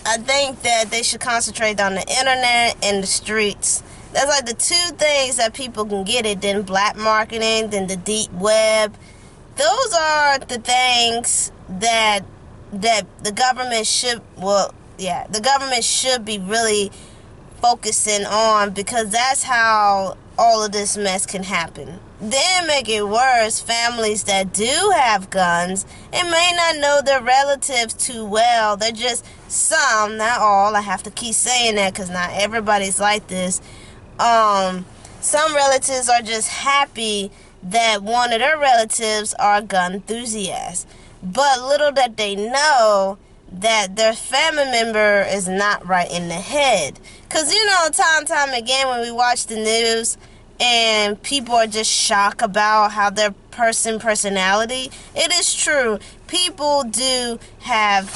I think that they should concentrate on the internet and the streets. That's like the two things that people can get it. Then black marketing, then the deep web. Those are the things that the government should, the government should be really focusing on, because that's how all of this mess can happen. Then make it worse, families that do have guns and may not know their relatives too well. They're just some, not all. I have to keep saying that because not everybody's like this. Some relatives are just happy that one of their relatives are a gun enthusiasts. But little that they know that their family member is not right in the head. Because, time and time again when we watch the news and people are just shocked about how their personality, it is true. People do have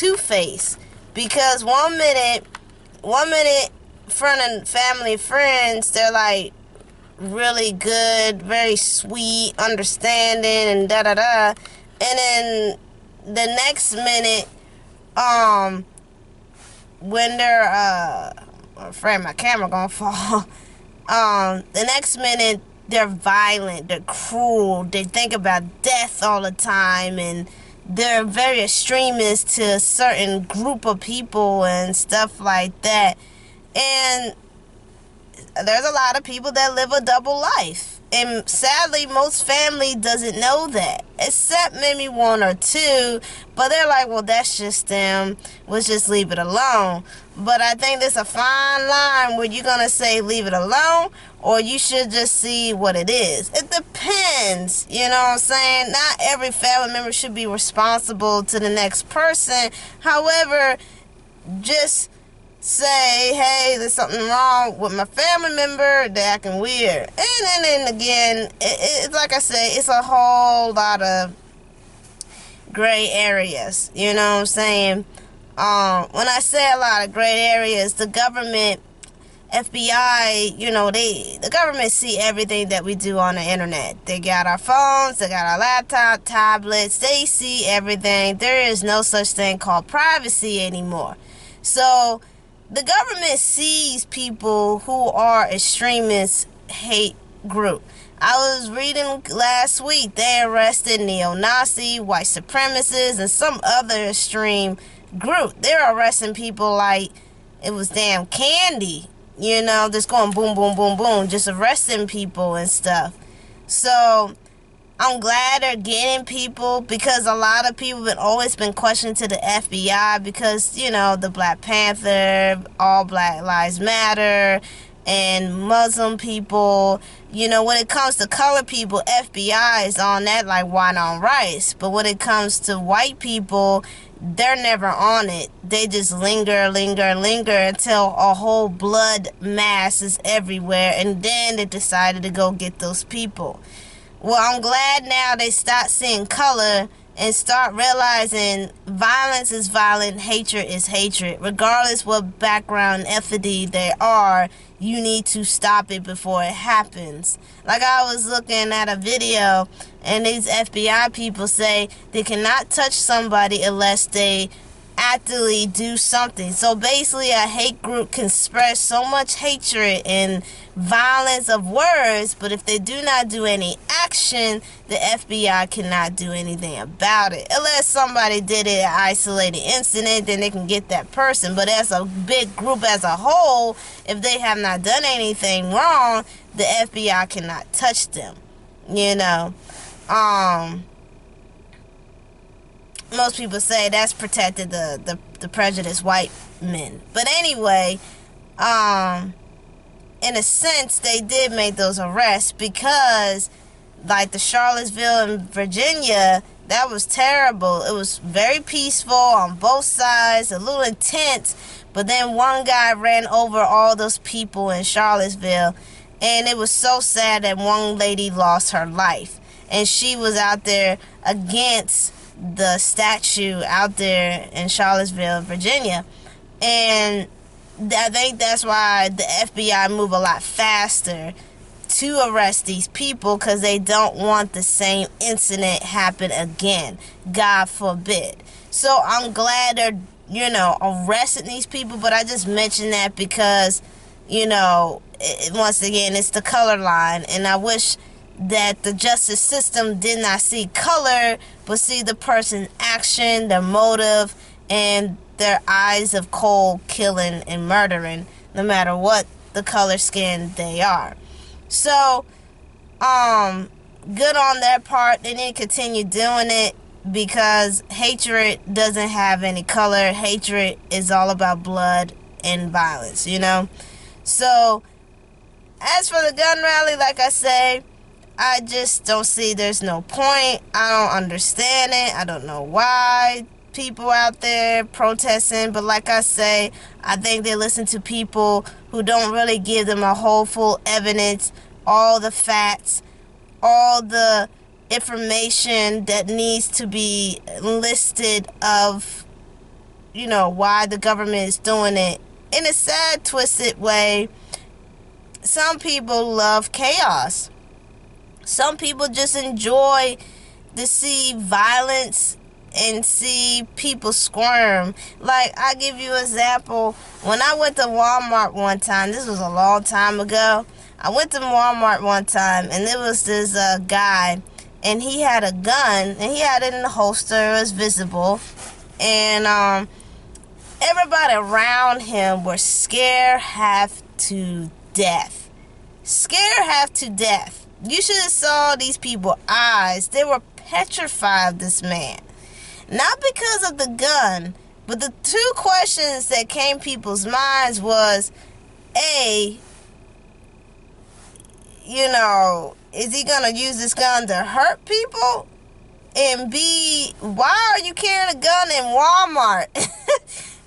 two-face. Because one minute, front of family, friends, they're like really good, very sweet, understanding, and da-da-da. And then the next minute, when they're, afraid my camera gonna fall. The next minute, they're violent, they're cruel, they think about death all the time, and they're very extremist to a certain group of people and stuff like that. And there's a lot of people that live a double life. And sadly, most family doesn't know that, except maybe one or two. But they're like, well, that's just them. Let's just leave it alone. But I think there's a fine line where you're going to say leave it alone, or you should just see what it is. It depends, you know what I'm saying? Not every family member should be responsible to the next person. However, just say, hey, there's something wrong with my family member, they're acting weird. And then again, it's like I say, it's a whole lot of gray areas, you know what I'm saying? When I say a lot of gray areas, the government, FBI, the government see everything that we do on the internet. They got our phones, they got our laptop, tablets, they see everything. There is no such thing called privacy anymore. So the government sees people who are extremist hate group. I was reading last week, they arrested neo-Nazi, white supremacists, and some other extreme group. They're arresting people like it was damn candy, just going boom, boom, boom, boom, just arresting people and stuff. So I'm glad they're getting people, because a lot of people have always been questioning to the FBI because, the Black Panther, all Black Lives Matter, and Muslim people. When it comes to color people, FBI is on that like wine on rice. But when it comes to white people, they're never on it. They just linger until a whole blood mass is everywhere. And then they decided to go get those people. Well, I'm glad now they start seeing color and start realizing violence is violent, hatred is hatred. Regardless what background ethnicity they are, you need to stop it before it happens. Like I was looking at a video, and these FBI people say they cannot touch somebody unless they actively do something. So basically, a hate group can spread so much hatred and violence of words, but if they do not do any action, the FBI cannot do anything about it. Unless somebody did it an isolated incident, then they can get that person. But as a big group as a whole, if they have not done anything wrong, the FBI cannot touch them. Most people say that's protected the prejudiced white men. But anyway, in a sense, they did make those arrests because, like the Charlottesville in Virginia, that was terrible. It was very peaceful on both sides, a little intense, but then one guy ran over all those people in Charlottesville, and it was so sad that one lady lost her life. And she was out there against the statue out there in Charlottesville, Virginia. And I think that's why the FBI move a lot faster to arrest these people, because they don't want the same incident happen again. God forbid. So I'm glad they're, arresting these people. But I just mentioned that because, once again, it's the color line. And I wish that the justice system did not see color, but see the person's action, their motive, and their eyes of cold killing and murdering, no matter what the color skin they are. So, good on their part. They need to continue doing it because hatred doesn't have any color. Hatred is all about blood and violence, So, as for the gun rally, like I say, I just don't see there's no point. I don't understand it. I don't know why people out there protesting, but like I say, I think they listen to people who don't really give them a whole full evidence, all the facts, all the information that needs to be listed of, why the government is doing it. In a sad, twisted way, some people love chaos. Some people just enjoy to see violence and see people squirm. Like, I give you an example. When I went to Walmart one time, this was a long time ago. I went to Walmart one time, and there was this guy, and he had a gun, and he had it in the holster. It was visible. And everybody around him were scared half to death. Scared half to death. You should have saw these people's eyes. They were petrified of this man. Not because of the gun, but the two questions that came people's minds was, A, is he going to use this gun to hurt people? And B, why are you carrying a gun in Walmart?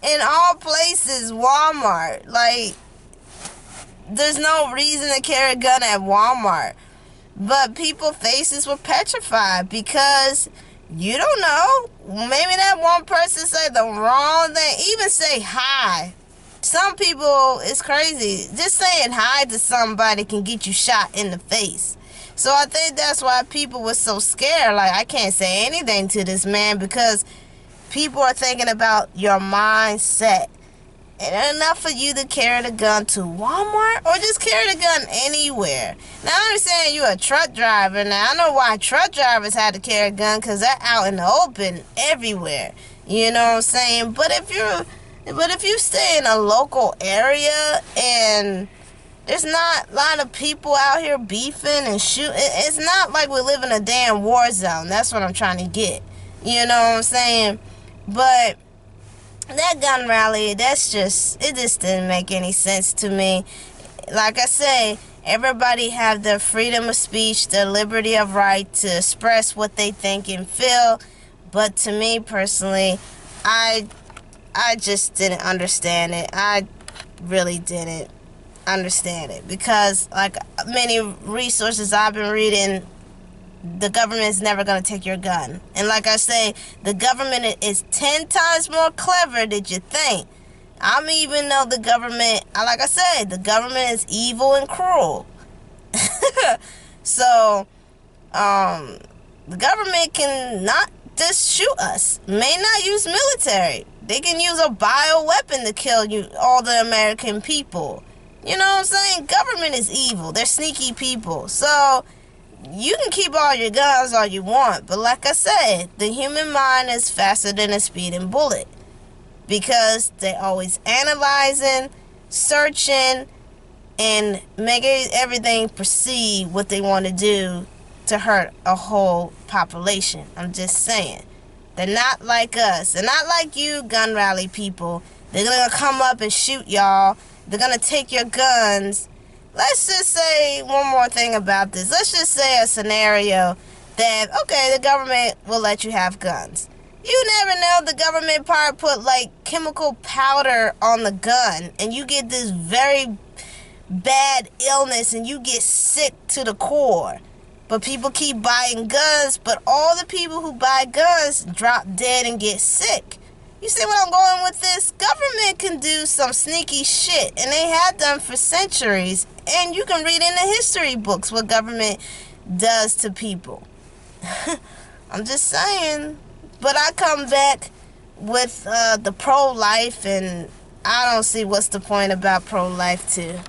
In all places, Walmart. Like, there's no reason to carry a gun at Walmart. But people's faces were petrified because you don't know. Maybe that one person said the wrong thing. Even say hi. Some people, it's crazy. Just saying hi to somebody can get you shot in the face. So I think that's why people were so scared. Like, I can't say anything to this man because people are thinking about your mindset. And enough for you to carry the gun to Walmart or just carry the gun anywhere. Now, I understand you're a truck driver. Now, I know why truck drivers had to carry a gun because they're out in the open everywhere. You know what I'm saying? But if you stay in a local area and there's not a lot of people out here beefing and shooting, it's not like we live in a damn war zone. That's what I'm trying to get. You know what I'm saying? But that gun rally, it just didn't make any sense to me. Like I say, everybody have their freedom of speech, their liberty of right to express what they think and feel. But to me personally, I just didn't understand it. I really didn't understand it because, like many resources I've been reading, the government is never going to take your gun. And like I say, the government is 10 times more clever than you think. I mean, even though the government, like I said, the government is evil and cruel. So, the government can not just shoot us. May not use military. They can use a bioweapon to kill all the American people. You know what I'm saying? Government is evil. They're sneaky people. So, you can keep all your guns all you want, but like I said, the human mind is faster than a speeding bullet because they're always analyzing, searching, and making everything perceive what they want to do to hurt a whole population. I'm just saying. They're not like us. They're not like you gun rally people. They're going to come up and shoot y'all. They're going to take your guns. Let's just say one more thing about this. Let's just say a scenario that, okay, the government will let you have guns. You never know, the government probably put like chemical powder on the gun and you get this very bad illness and you get sick to the core. But people keep buying guns, but all the people who buy guns drop dead and get sick. You see where I'm going with this? Government can do some sneaky shit, and they have done for centuries. And you can read in the history books what government does to people. I'm just saying. But I come back with the pro-life, and I don't see what's the point about pro-life too.